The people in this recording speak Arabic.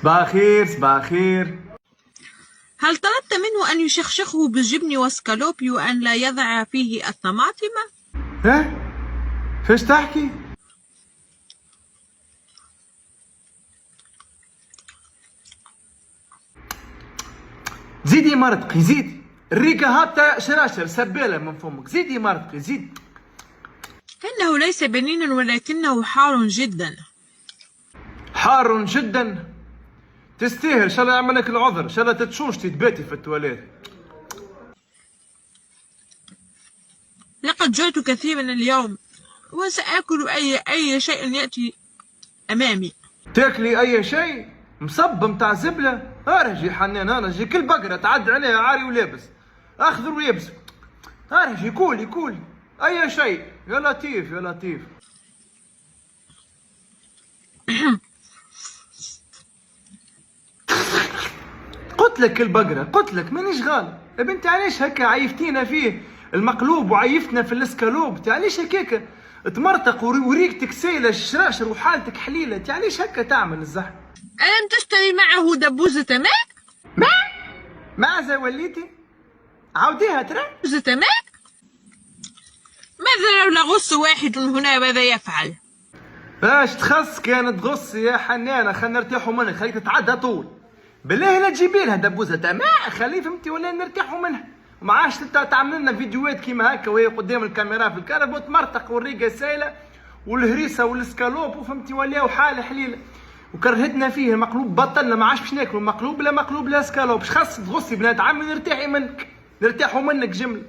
صباح الخير صباح الخير. هل طلبت منه أن يشخشخه بالجبن والسكالوبي وأن لا يضع فيه الطماطم؟ ها؟ فاش تحكي؟ زيدي مرتقي زيدي، الريقة هابطة شراشر سبالة من فمك، زيدي مرتقي زيدي. إنه ليس بنينا ولكنه حار جدا. حار جدا؟ تستاهل، ان شاء الله يعمل لك العذر، ان شاء الله تتشوشتي تباتي في التواليت. لقد جعت كثيرا اليوم وسآكل أي شيء يأتي أمامي. تاكلي اي شيء؟ مصب متاع زبلة؟ ارجي حنان ارجي، كل بقرة تعد عليها عاري ولابس اخضر ويابس. ارجي كولي كولي اي شيء، يا لطيف يا لطيف. قلت لك البقرة، قلت لك مانيش غالب يا بنتي. علاش هكا عيفتينا فيه المقلوب وعيفتنا في الاسكالوب؟ علاش هكاك تمرتق وريقتك سايله الشراشر وحالتك حليله؟ علاش هكا تعمل الزحمه؟ ألم تشتري معه دبوزة ماء؟ معزة وليتي؟ عاوديها ترى. دبوزة ماء؟ ماذا لو لغص واحد هنا ماذا يفعل؟ باش تخص كانت تغصي يا حنانه، خلينا نرتاحوا منك، خليك تتعدى طول. بالله لا تجيبي لها دبوزه ماء، خليه فهمتي ولا نرتاحوا منها. وما عادش تعمل لنا فيديوهات كيما هكا وهي قدام الكاميرا في الكرب وتمرتق والريقه سايله والهريسه والسكالوب وفهمتي ولاو حاله حليله. وكرهتنا فيه المقلوب، بطلنا ما عادش باش ناكلوا مقلوب لا سكالوب. اش خاص تغصي بنات عمي نرتاحي منك، نرتاحوا منك جمله.